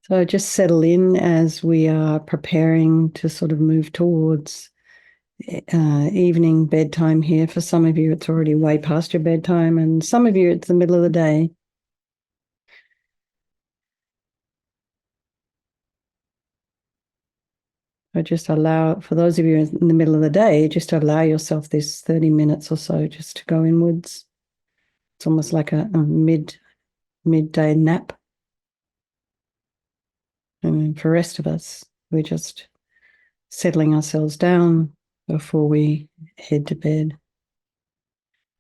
So just settle in as we are preparing to sort of move towards evening bedtime here. For some of you, it's already way past your bedtime, and some of you, it's the middle of the day. So just allow, for those of you in the middle of the day, just allow yourself this 30 minutes or so just to go inwards. It's almost like a midday nap. And for the rest of us, we're just settling ourselves down before we head to bed.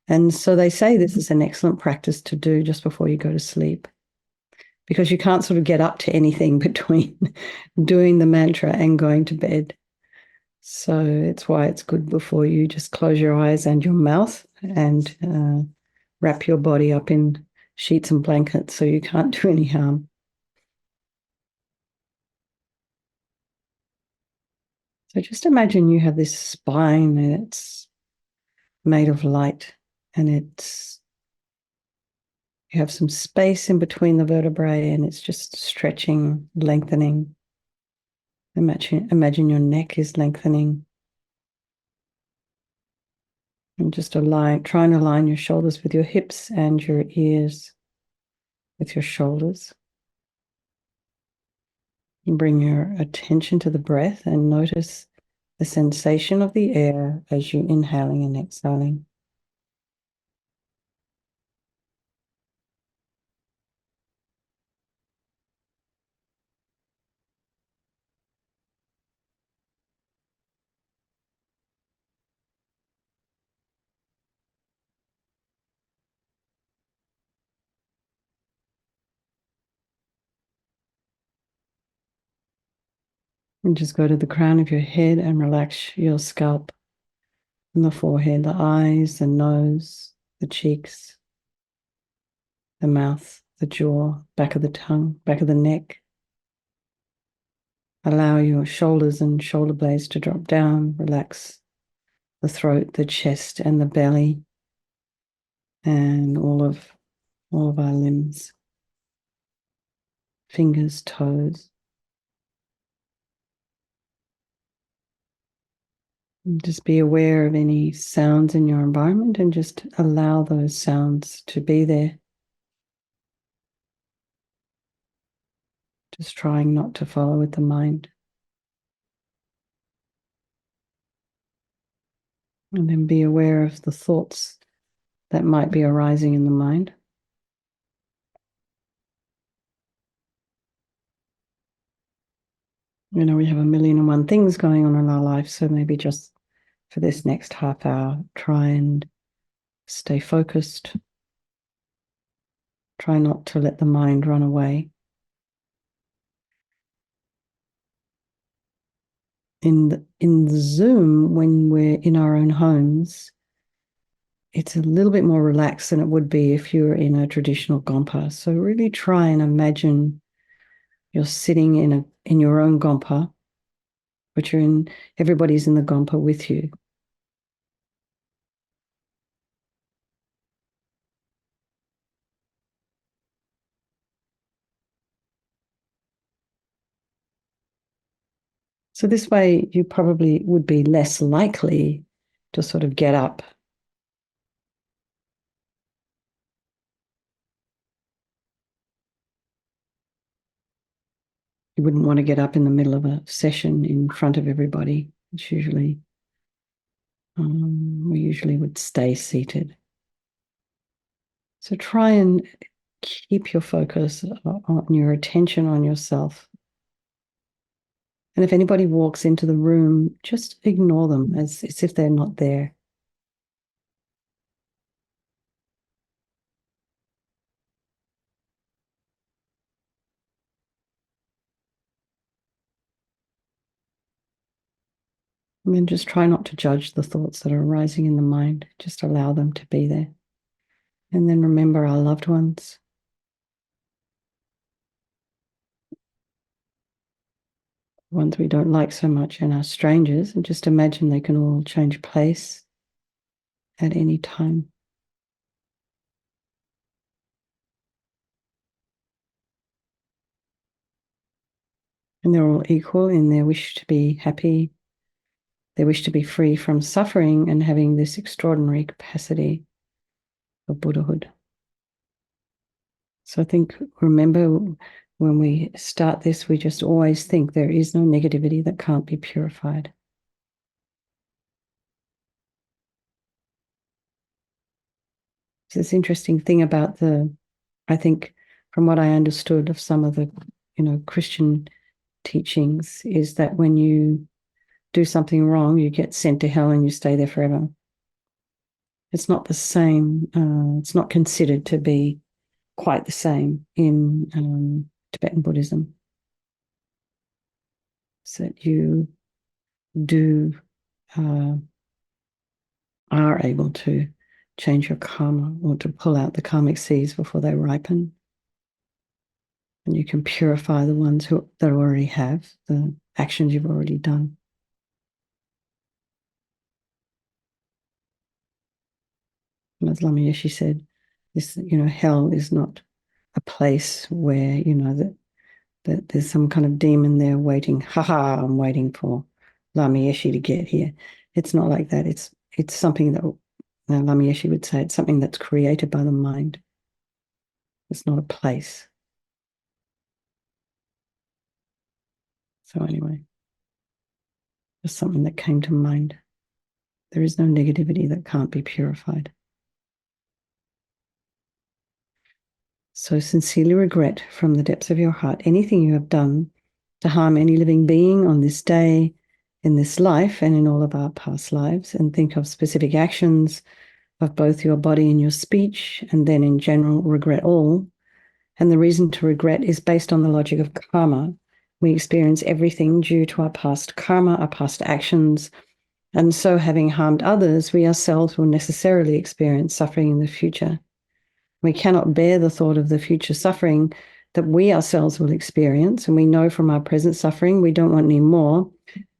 And so they say this is an excellent practice to do just before you go to sleep, because you can't sort of get up to anything between doing the mantra and going to bed. So it's why it's good before you just close your eyes and your mouth and wrap your body up in sheets and blankets so you can't do any harm. So just imagine you have this spine and it's made of light, and you have some space in between the vertebrae, and it's just stretching, lengthening. Imagine your neck is lengthening. And just try and align your shoulders with your hips and your ears with your shoulders. And bring your attention to the breath and notice the sensation of the air as you're inhaling and exhaling. And just go to the crown of your head and relax your scalp and the forehead, the eyes, the nose, the cheeks, the mouth, the jaw, back of the tongue, back of the neck. Allow your shoulders and shoulder blades to drop down. Relax the throat, the chest, and the belly, and all of our limbs, fingers, toes. And just be aware of any sounds in your environment and just allow those sounds to be there. Just trying not to follow with the mind. And then be aware of the thoughts that might be arising in the mind. You know, we have a million and one things going on in our life, so maybe just for this next half hour, try and stay focused. Try not to let the mind run away. In the Zoom, when we're in our own homes, it's a little bit more relaxed than it would be if you were in a traditional gompa. So really try and imagine you're sitting in your own gompa, but everybody's in the gompa with you. So this way you probably would be less likely to sort of get up. You wouldn't want to get up in the middle of a session in front of everybody. It's usually, we usually would stay seated. So try and keep your focus on your attention on yourself. And if anybody walks into the room, just ignore them as if they're not there. And then just try not to judge the thoughts that are arising in the mind. Just allow them to be there. And then remember our loved ones. Ones we don't like so much and our strangers, and just imagine they can all change place at any time. And they're all equal in their wish to be happy, their wish to be free from suffering, and having this extraordinary capacity of Buddhahood. So I think, remember, when we start this, we just always think there is no negativity that can't be purified. So this interesting thing about I think from what I understood of some of the, Christian teachings, is that when you do something wrong, you get sent to hell and you stay there forever. It's not the same. It's not considered to be quite the same in Tibetan Buddhism. So that you do are able to change your karma, or to pull out the karmic seeds before they ripen. And you can purify the ones that already have, the actions you've already done. And as Lama Yeshe said, this, hell is not a place where, that there's some kind of demon there waiting, I'm waiting for Lama Yeshe to get here. It's not like that. It's something that Lama Yeshe would say, it's something that's created by the mind. It's not a place. So anyway, just something that came to mind. There is no negativity that can't be purified. So sincerely regret from the depths of your heart anything you have done to harm any living being on this day, in this life, and in all of our past lives, and think of specific actions of both your body and your speech, and then in general regret all. And the reason to regret is based on the logic of karma. We experience everything due to our past karma, our past actions, and so having harmed others, we ourselves will necessarily experience suffering in the future. We cannot bear the thought of the future suffering that we ourselves will experience, and we know from our present suffering we don't want any more.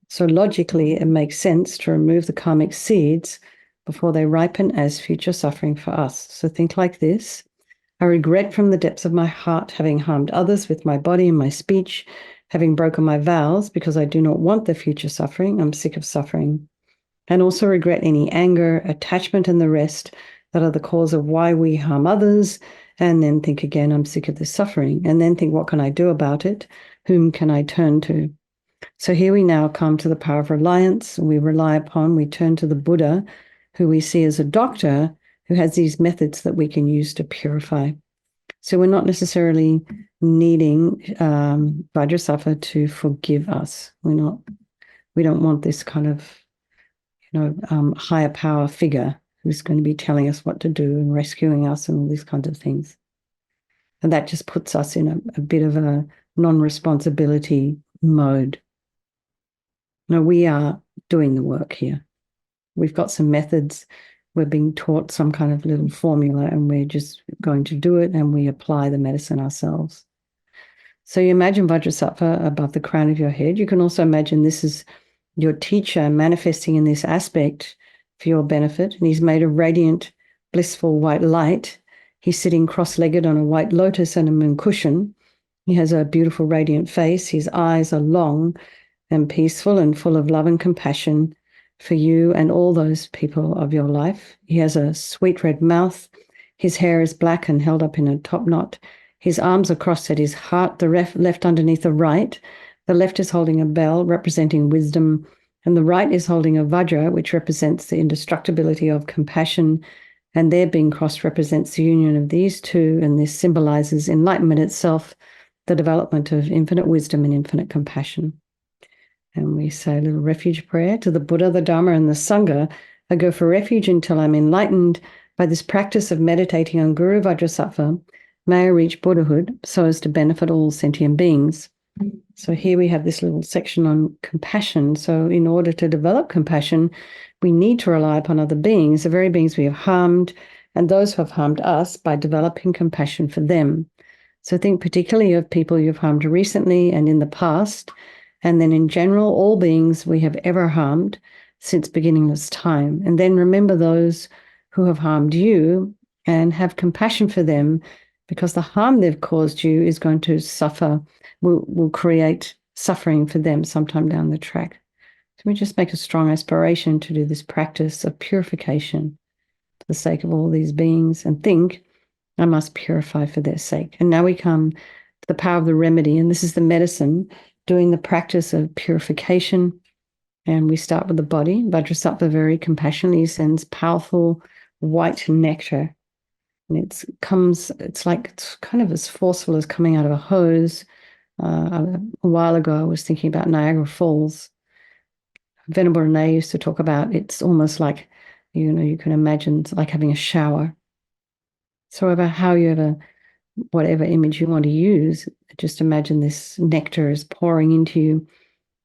So logically, it makes sense to remove the karmic seeds before they ripen as future suffering for us. So think like this. I regret from the depths of my heart having harmed others with my body and my speech, having broken my vows, because I do not want the future suffering. I'm sick of suffering. And also regret any anger, attachment, and the rest that are the cause of why we harm others. And then think again, I'm sick of this suffering. And then think, what can I do about it? Whom can I turn to? So here we now come to the power of reliance. We turn to the Buddha, who we see as a doctor who has these methods that we can use to purify. So we're not necessarily needing Vajrasattva to forgive us. We don't want this kind of higher power figure who's going to be telling us what to do and rescuing us and all these kinds of things. And that just puts us in a bit of a non-responsibility mode. No, we are doing the work here. We've got some methods. We're being taught some kind of little formula, and we're just going to do it, and we apply the medicine ourselves. So you imagine Vajrasattva above the crown of your head. You can also imagine this is your teacher manifesting in this aspect for your benefit, and he's made of radiant, blissful white light. He's sitting cross-legged on a white lotus and a moon cushion. He has a beautiful, radiant face. His eyes are long and peaceful and full of love and compassion for you and all those people of your life. He has a sweet red mouth. His hair is black and held up in a top knot. His arms are crossed at his heart, the left underneath the right. The left is holding a bell representing wisdom, and the right is holding a vajra, which represents the indestructibility of compassion. And their being crossed represents the union of these two, and this symbolizes enlightenment itself, the development of infinite wisdom and infinite compassion. And we say a little refuge prayer to the Buddha, the Dharma, and the Sangha. I go for refuge until I'm enlightened by this practice of meditating on Guru Vajrasattva. May I reach Buddhahood so as to benefit all sentient beings. So here we have this little section on compassion. So in order to develop compassion, we need to rely upon other beings, the very beings we have harmed, and those who have harmed us, by developing compassion for them. So think particularly of people you've harmed recently and in the past, and then in general, all beings we have ever harmed since beginningless time. And then remember those who have harmed you and have compassion for them, because the harm they've caused you is going to suffer, will create suffering for them sometime down the track. So we just make a strong aspiration to do this practice of purification for the sake of all these beings and think, I must purify for their sake. And now we come to the power of the remedy, and this is the medicine, doing the practice of purification. And we start with the body. Vajrasattva very compassionately sends powerful white nectar. And it's kind of as forceful as coming out of a hose. A while ago, I was thinking about Niagara Falls. Venerable Renee used to talk about it's almost like, you can imagine it's like having a shower. So whatever image you want to use, just imagine this nectar is pouring into you,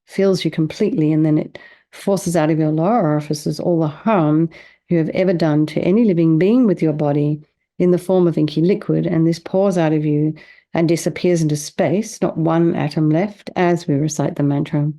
fills you completely, and then it forces out of your lower orifices all the harm you have ever done to any living being with your body in the form of inky liquid, and this pours out of you and disappears into space, not one atom left, as we recite the mantra.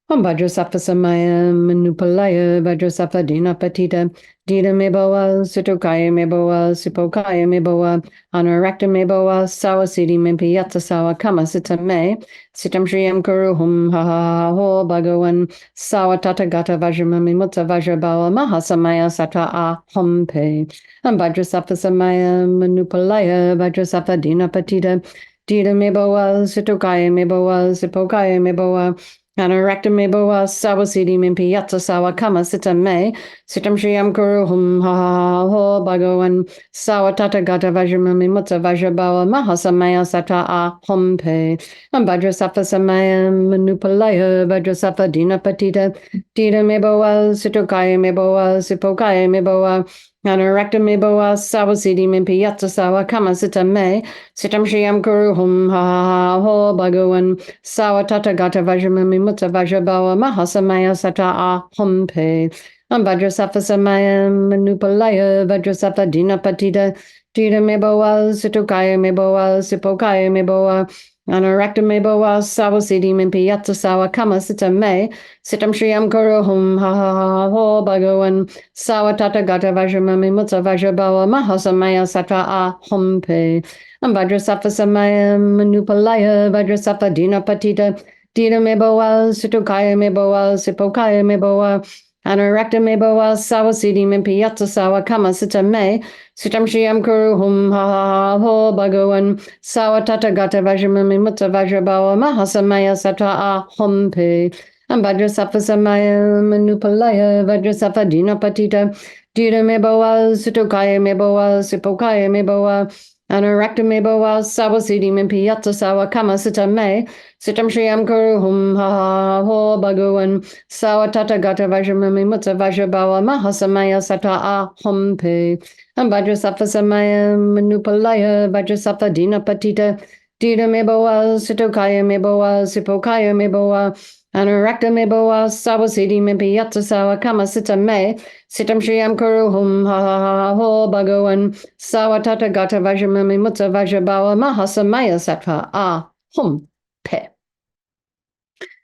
Om Vajrasattva Samaya Manupalaya Vajrasattva Dinapatita Dita Meboa Sutokaya Meboa Sipokaya Meboa Anarakta Meboa Sawasidi Mimpi Yatsa Sawa Kama Sita Me Sitam Shriyam Kuruhum Ha Ho Bhagavan Sawa Tatagata Vajramami Mutta Vajrabawa Mahasamaya Satra Aham Pe Om Vajrasattva Samaya Manupalaya Vajrasattva Dinapatita Dita Meboa Sutokaya Meboa Sipokaya Meboa Anarakta Meboa Sawasidi Mimpi Yatsa Sawa Kama Sita Me Sitam Shriyam Kuruhum Ha Ho Bhagavan Sawa Tatagata Vajramami Mutta Vajrabawa Mahasamaya Satra Aham Pe Vajrasattva Samaya Manupalaya Vajrasattva Dinapatita Dita Meboa Sitokaya Meboa Sipokaya Meboa Anarakta Meboa Sawasidi Mimpi Yatsa Sawa Kama Sita Me Sitam Shriyam Kuruhum Ha Ho Bhagavan Sawa Tatagata Vajramami Mutta Vajrabawa Mahasamaya Satra Aham Pe Vajrasattva Samaya Manupalaya Vajrasattva Dinapatita Dita Meboa Sitokaya Meboa Sipokaya Meboa Anarakta Meboa Sawasidi Mimpi Yatsa Sawa Kama Sita Me Sitam Shriyam Kuruhum Ha Ho Bhagavan Sawa Tatagata Vajramami Mutta Vajrabawa Mahasamaya Satra Aham Pe Vajrasattva Samaya Manupalaya Vajrasattva Dinapatita Dita Meboa Sitokaya Meboa Sipokaya Meboa Anarakta Meboa Sawasidi Mimpi Yatsa Sawa Kama Sita Me Sitam Shriyam Kuruhum Ha Ho Bhagavan Sawa Tatagata Vajramami Mutta Vajrabawa Mahasamaya Satra Aham Pe Vajrasattva Samaya Manupalaya Vajrasattva Dinapatita Dita Meboa Sitokaya Meboa Sipokaya Meboa Anarakta Meboa Sawasidi Mimpi Yatsa Sawa Kama Sita Me Sitam Shriyam Kuruhum Ha Ho Bhagavan Sawa Tatagata Vajramami Mutta Vajrabawa Mahasamaya Satra Aham Pe Vajrasattva Samaya Manupalaya Vajrasattva Dinapatita Dita Meboa Sitokaya Meboa Sipokaya Meboa Anarakta Meboa Sawasidi Mimpi Yatsa Sawa Kama Sita Me Sitam Shriyam Kuruhum Ha Ho Bhagavan Sawa Tatagata Vajramami Mutta Vajrabawa Mahasamaya Satra Aham Pe.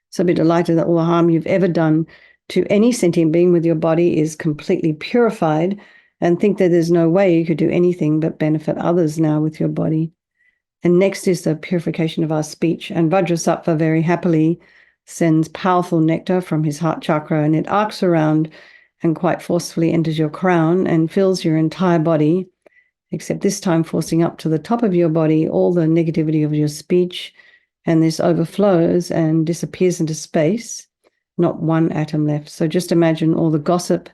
So be delighted that all the harm you've ever done to any sentient being with your body is completely purified, and think that there's no way you could do anything but benefit others now with your body. And next is the purification of our speech. And Vajrasattva very happily sends powerful nectar from his heart chakra, and it arcs around and quite forcefully enters your crown and fills your entire body, except this time forcing up to the top of your body all the negativity of your speech. And this overflows and disappears into space, not one atom left. So just imagine all the gossip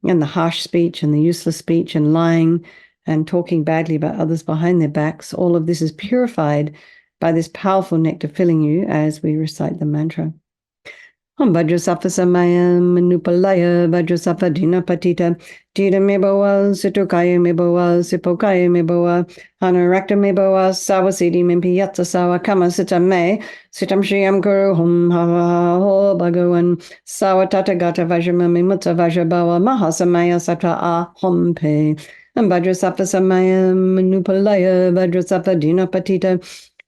and the harsh speech and the useless speech and lying and talking badly about others behind their backs. All of this is purified by this powerful nectar filling you as we recite the mantra. Om Vajrasattva Samaya Manupalaya Vajrasattva Dinapatita Dita Meboa Sitokaya Meboa Sipokaya Meboa Anarakta Meboa Sawasidi Mimpi Yatsa Sawa Kama Sita Me Sitam Shriyam Kuruhum Ha Ho Bhagavan Sawa Tatagata Vajramami Mutta Vajrabawa Mahasamaya Satra Aham Pe Vajrasattva Samaya Manupalaya Vajrasattva Dinapatita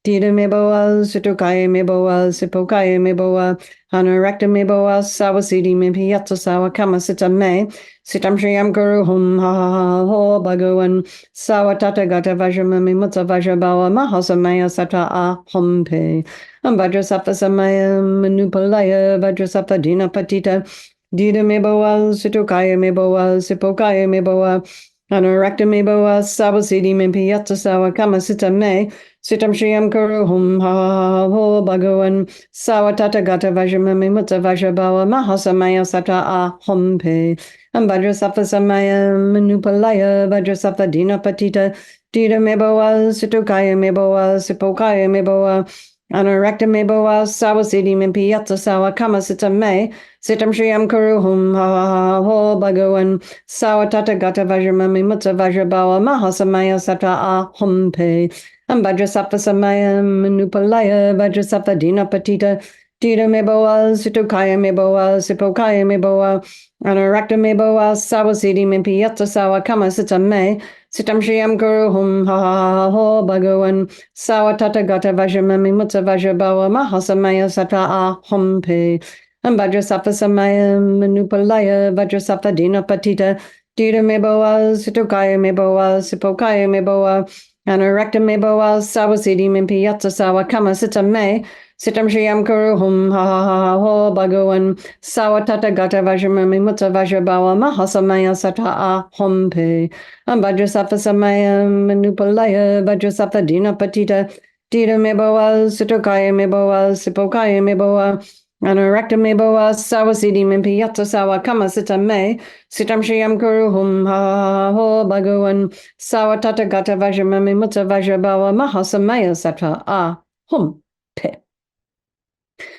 Dida me boa, Situkaya me boa, Sipokaya me boa, Anurakta me boa, Sawasidi me piazza sawa kama sita me, Sitam Shriyam Guru hum ha ha ha ho bhagawan, Sawatata gata vajramami mutta vajrabawa mahasamaya sata a humpe, Vajrasafa samaya manupalaya, Vajrasafa dina patita, Dida me boa, Situkaya me boa, Sipokaya me boa, Anurakta me boa, Sawasidi me piazza sawa kama sita me, Sitam Shriyam Kuru Hum Ha Ho Bhagawan Sawatata Gata Vajramami Mutta Vajrabawa Mahasamaya Sata A Humpe Vajrasafa Samaya Manupalaya Vajrasafa Dina Patita Dita Meboa Situkaya Meboa Sipokaya Meboa Anurakta Meboa Sawasidi Mimpiyatsa Sawa Kama Sitam Me Sitam Shriyam Kuru Hum Ha Ho Bhagawan Sawatata Gata Vajramami Mutta Vajrabawa Mahasamaya Sata A Humpe Vajrasattva Samaya Manupalaya Vajrasattva Dina Patita Dita Meboa Situkaya Meboa Sipokaya Meboa Anurakta Meboa Sawasidi Mimpiyatsa Sawa Kama Sitam Me Sitam Shriyam Guru Hum Ha Ho Bhagawan Sawatata Gata Vajramami Mutta Vajrabawa Mahasamaya Sata A Humpe Vajrasattva Samaya Manupalaya Vajrasattva Dina Patita Dita Meboa Situkaya Meboa Sipokaya Meboa Anurakta meboa sawasidi mimpiyatsa sawa kama sitam me sitam shriyam kuru hum ha ha ha ho bhagawan sawatata gata vajramami mutta vajrabawa mahasamaya sata a humpe vajrasattva samaya manupalaya vajrasattva dina patita dita meboa situkaya meboa sipokaya meboa Anurakta meboa sawasidi mimpiyatsa sawa kama sitam me sitam shriyam kuru hum ha ho bhagawan Sawatata gata vajramami mutta vajrabawa mahasamaya sata a hum pe.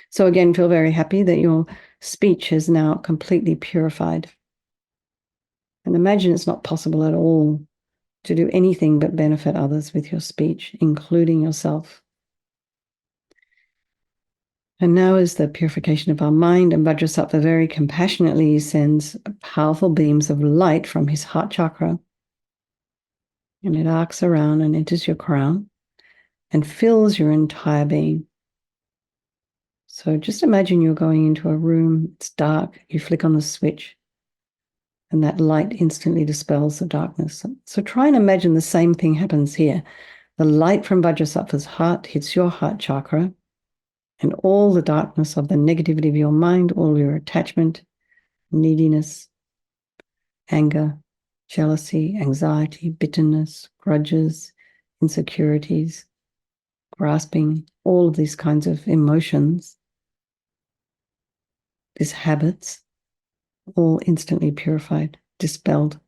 So again, feel very happy that your speech is now completely purified. And imagine it's not possible at all to do anything but benefit others with your speech, including yourself. And now is the purification of our mind, and Vajrasattva very compassionately sends powerful beams of light from his heart chakra. And it arcs around and enters your crown and fills your entire being. So just imagine you're going into a room, it's dark, you flick on the switch, and that light instantly dispels the darkness. So try and imagine the same thing happens here. The light from Vajrasattva's heart hits your heart chakra, and all the darkness of the negativity of your mind, all your attachment, neediness, anger, jealousy, anxiety, bitterness, grudges, insecurities, grasping, all of these kinds of emotions, these habits, all instantly purified, dispelled.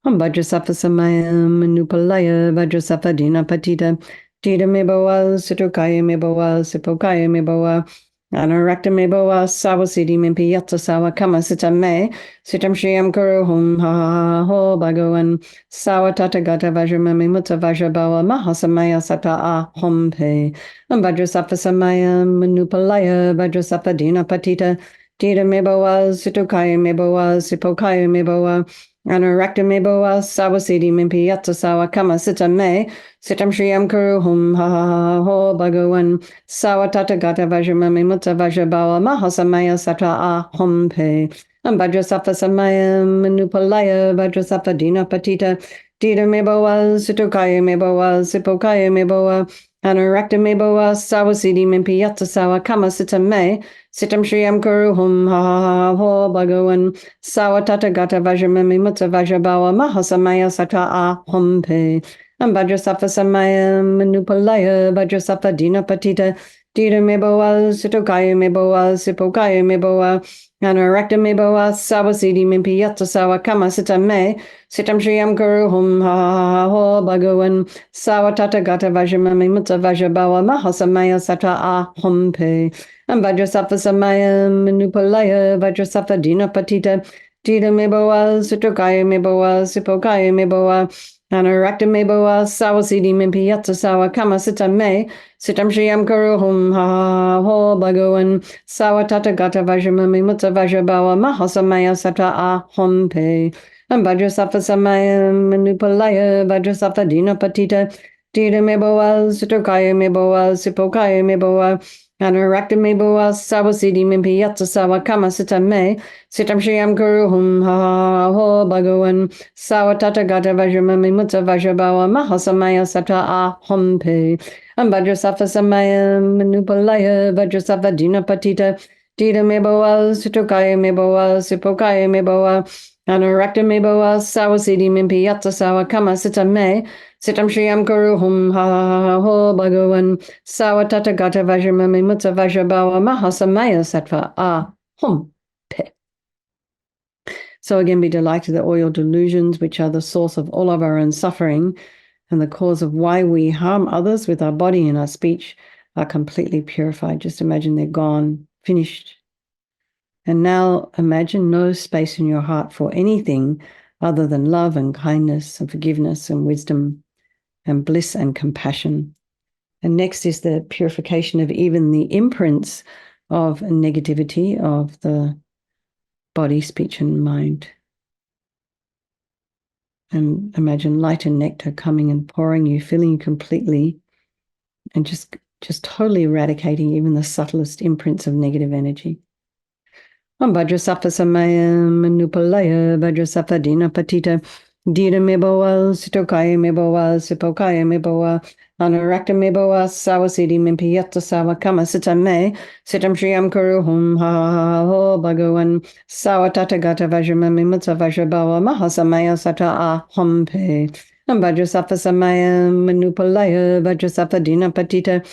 Vajrasattva samaya manupalaya Vajrasattva dina patita Dita meboa situkaya meboa sipokaya meboa Anurakta meboa sawasidi mimpiyatsa sawa kama sitam me sitam shriyam kuru hum ha ho bhagawan sawatata gata vajramami mutta vajrabawa mahasamaya sata a humpe Vajrasattva samaya manupalaya Vajrasattva dina patita Dita meboa situkaya meboa sipokaya meboa Anurakta meboa sawasidi mimpiyatsa sawa kama sitam me sitam shriyam kuru hum ha ho bhagawan sawatata gata vajramami mutta vajrabawa mahasamaya sata a humpe Vajrasattva samaya manupalaya Vajrasattva dina patita Dita meboa situkaya meboa sipokaya meboa Anurakta meboa sawasidi mimpiyatsa sawa kama sitam me sitam shriyam kuru hum ha ho bhagawan sawatata gata vajramami mutta vajrabawa mahasamaya sata a humpe Vajrasattva samaya manupalaya Vajrasattva dina patita Dita meboa situkaya meboa sipokaya meboa Anurakta meboa sawasidi mimpiyatsa sawa kama sitam me sitam shriyam kuru hum ha ho bhagawan sawatata gata vajramami mutta vajrabawa mahasamaya sata a humpe Vajrasattva samaya manupalaya Vajrasattva dina patita Dita meboa situkaya meboa sipokaya meboa Anurakta meboa sawasidi mimpiyatsa sawa kama sitam me sitam shriyam kuru hum ha ho bhagawan sawatata gata vajramami mutta vajrabawa mahasamaya sata a humpe Vajrasattva samaya manupalaya Vajrasattva dina patita Dida me boa, Sitokaya me boa, Sipokaya me boa, Anarakta me boa, Sawasidi me piyatsa sawa kama sita me, Sitam Shriam Guru hum ha ho bhagawan, Sawatata gata vajrama me mutta vajrabawa, Mahasamaya sata a humpe, Ambhadrasafa samaya manupalaya, Vajrasafa dina patita, Dida me boa, Sitokaya me boa, Sipokaya me boa, Anarakta me boa, Sawasidi me piyatsa sawa kama sita me, Sitam Shriyam Guru hum ha ho bhagawan Sawatata gata vajramami mutta vajrabawa mahasamaya sattva hum pe. So again, be delighted that all your delusions, which are the source of all of our own suffering and the cause of why we harm others with our body and our speech, are completely purified. Just imagine they're gone, finished. And now imagine no space in your heart for anything other than love and kindness and forgiveness and wisdom and bliss and compassion. And next is the purification of even the imprints of negativity of the body, speech, and mind. And imagine light and nectar coming and pouring you, filling you completely, and just totally eradicating even the subtlest imprints of negative energy. Vajrasattva samaya manupalaya, Vajrasattva dina patita, Dida meboa, Sitokaya meboa, Sipokaya meboa, Anarakta meboa, Sawasidi mimpiyata sawa kama sita me, Sitam Shriyam Kuru hum ha ho bhagawan, Sawatata gata vajrama mimutsa vajrabawa, Mahasamaya sata a humpe, Vajrasattva samaya manupalaya, Vajrasattva dina patita,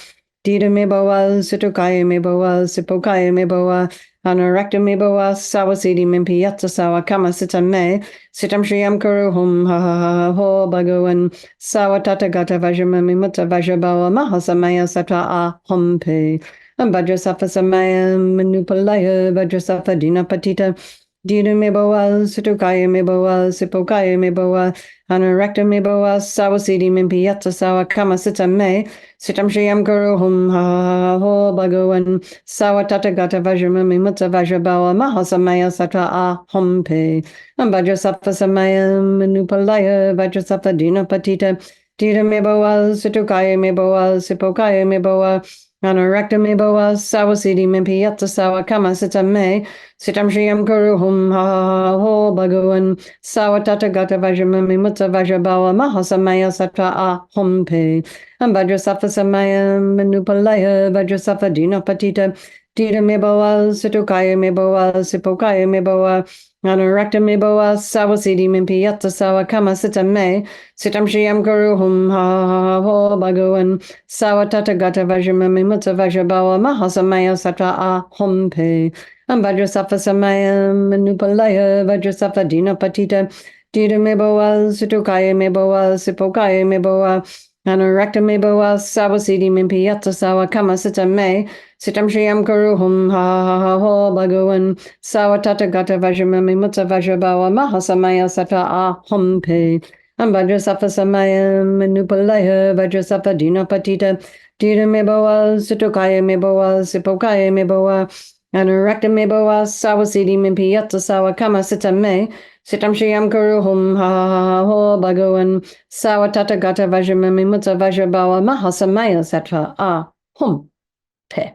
Dida meboa, Sitokaya meboa, Sipokaya meboa, Anarakta me boa, Sawasidi mimpiyatsa sawa kama sita me, Sitam Shriyam Kuru hum ha ho bhagawan, Sawatata gata vajrama mimutta vajrabawa, Mahasamaya sata a humpe, Vajrasattva samaya manupalaya, Vajrasattva dina patita, Dida me boa, Situkaya me boa, Sipokaya me boa, Anarakta me boa, Sawasidi mimpiyatsa sawa kama sita me, Sitam Shriyam Guru hum ha ho bhagawan, Sawatata gata vajrama mimutta vajrabawa, Mahasamaya sata a humpe, Vajrasattva samaya manupalaya, Vajrasattva dina patita, Dida me boa, Situkaya me boa, Sipokaya me boa, Anarakta me boa, Sawasidi mimpiyatsa sawa kama sita me, Sitam Shriyam Guru hum ha ho bhagawan, Sawatata gata vajrama mimutta vajrabawa, Mahasamaya sata a humpe, Vajrasattva samaya manupalaya, Vajrasattva dina patita, Dida me boa, Situkaya me boa, Sipokaya me boa, Anarakta me boa, Sawasidi mimpiyatsa sawa kama sita me, Sitam Shriyam Guru hum ha ho bhagawan, Sawatata gata vajrama mimutta vajrabawa, Mahasamaya sata a humpe, Vajrasattva samaya manupalaya, Vajrasattva dina patita, Dida me boa, Situkaya me boa, Sipokaya me boa, Anarakta me boa, Sawasidi mimpiyatsa sawa kama sita me, Sitam Shriyam Guru hum ha ho bhagawan, Sawatata gata vajrama mimutta vajrabawa, Mahasamaya sata a humpe, Vajrasattva samaya manupalaya, Vajrasattva dina patita, Dida me boa, Situkaya me boa, Sipokaya me boa, Anarakta me boa, Sawasidi mimpiyatsa sawa kama sita me, Sitam Shriyam Guru hum ha ho bhagawan, Sawatata gata vajrama mimutta vajrabawa, Mahasamaya sata a hum pe.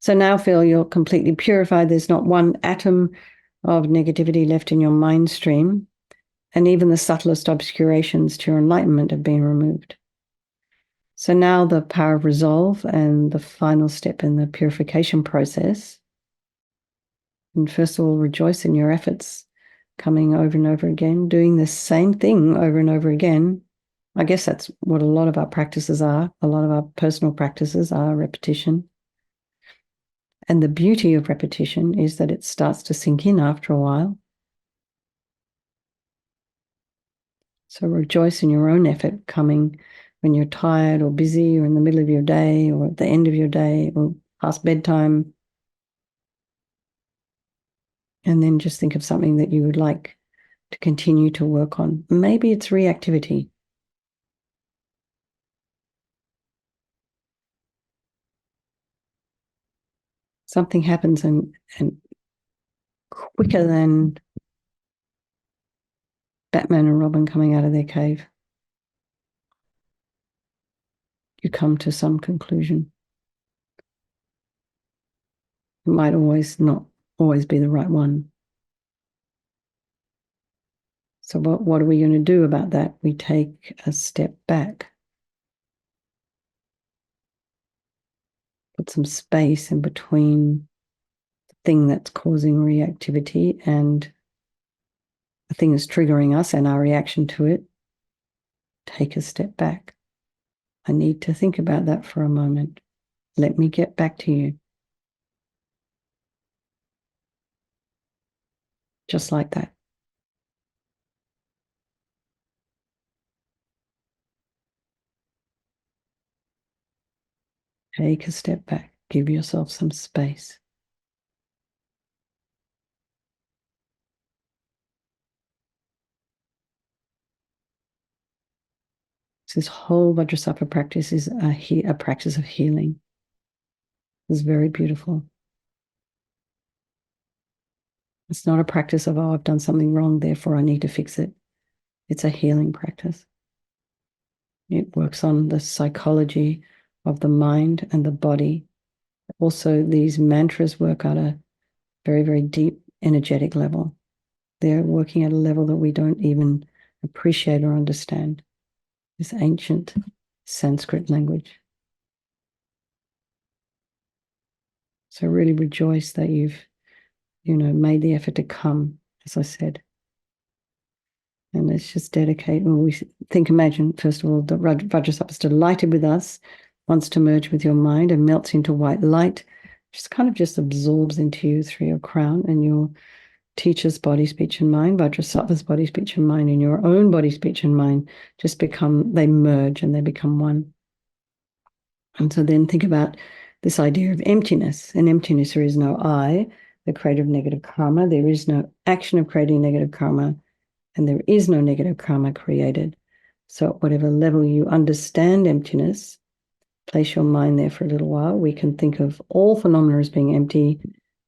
So now feel you're completely purified. There's not one atom of negativity left in your mind stream, and even the subtlest obscurations to your enlightenment have been removed. So now the power of resolve and the final step in the purification process. And first of all, rejoice in your efforts, coming over and over again, doing the same thing over and over again. I guess that's what a lot of our practices are. A lot of our personal practices are repetition. And the beauty of repetition is that it starts to sink in after a while. So rejoice in your own effort coming when you're tired or busy or in the middle of your day or at the end of your day or past bedtime. And then just think of something that you would like to continue to work on. Maybe it's reactivity. Something happens and quicker than Batman and Robin coming out of their cave. you come to some conclusion. It might not always be the right one. So what are we going to do about that? We take a step back. Put some space in between the thing that's causing reactivity and the thing that's triggering us and our reaction to it. Take a step back. I need to think about that for a moment. Let me get back to you. Just like that. Take a step back. Give yourself some space. This whole Vajrasattva practice is a practice of healing. It's very beautiful. It's not a practice of, oh, I've done something wrong, therefore I need to fix it. It's a healing practice. It works on the psychology of the mind and the body. Also, these mantras work at a very, very deep energetic level. They're working at a level that we don't even appreciate or understand. This ancient Sanskrit language. So really rejoice that you've, made the effort to come, as I said. And let's just dedicate, imagine, first of all, that Vajrasattva is delighted with us, wants to merge with your mind and melts into white light, just absorbs into you through your crown and your teacher's body, speech, and mind, Vajrasattva's body, speech, and mind, and your own body, speech, and mind they merge and they become one. And so then think about this idea of emptiness. In emptiness, there is no I, the creator of negative karma. There is no action of creating negative karma, and there is no negative karma created. So at whatever level you understand emptiness, place your mind there for a little while. We can think of all phenomena as being empty.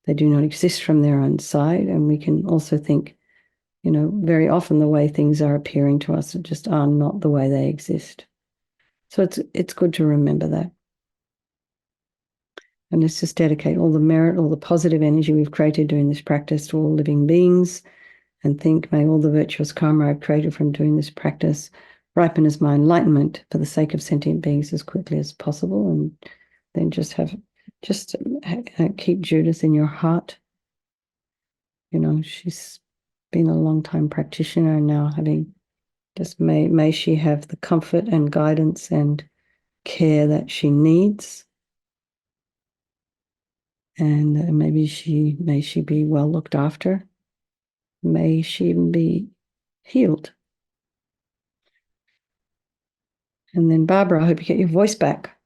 They do not exist from their own side. And we can also think, very often the way things are appearing to us just are not the way they exist. So it's good to remember that. And let's just dedicate all the merit, all the positive energy we've created doing this practice to all living beings, and think, may all the virtuous karma I've created from doing this practice ripen as my enlightenment for the sake of sentient beings as quickly as possible. And then just keep Judith in your heart. She's been a long time practitioner, and now may she have the comfort and guidance and care that she needs. And may she be well looked after. May she even be healed. And then Barbara, I hope you get your voice back.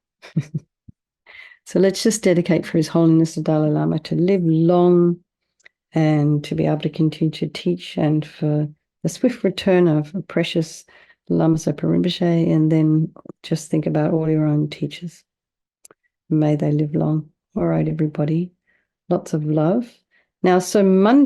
So let's just dedicate for His Holiness the Dalai Lama to live long and to be able to continue to teach, and for the swift return of a precious Lama Zopa Rinpoche, and then just think about all your own teachers. May they live long. All right, everybody. Lots of love. Now, so Monday,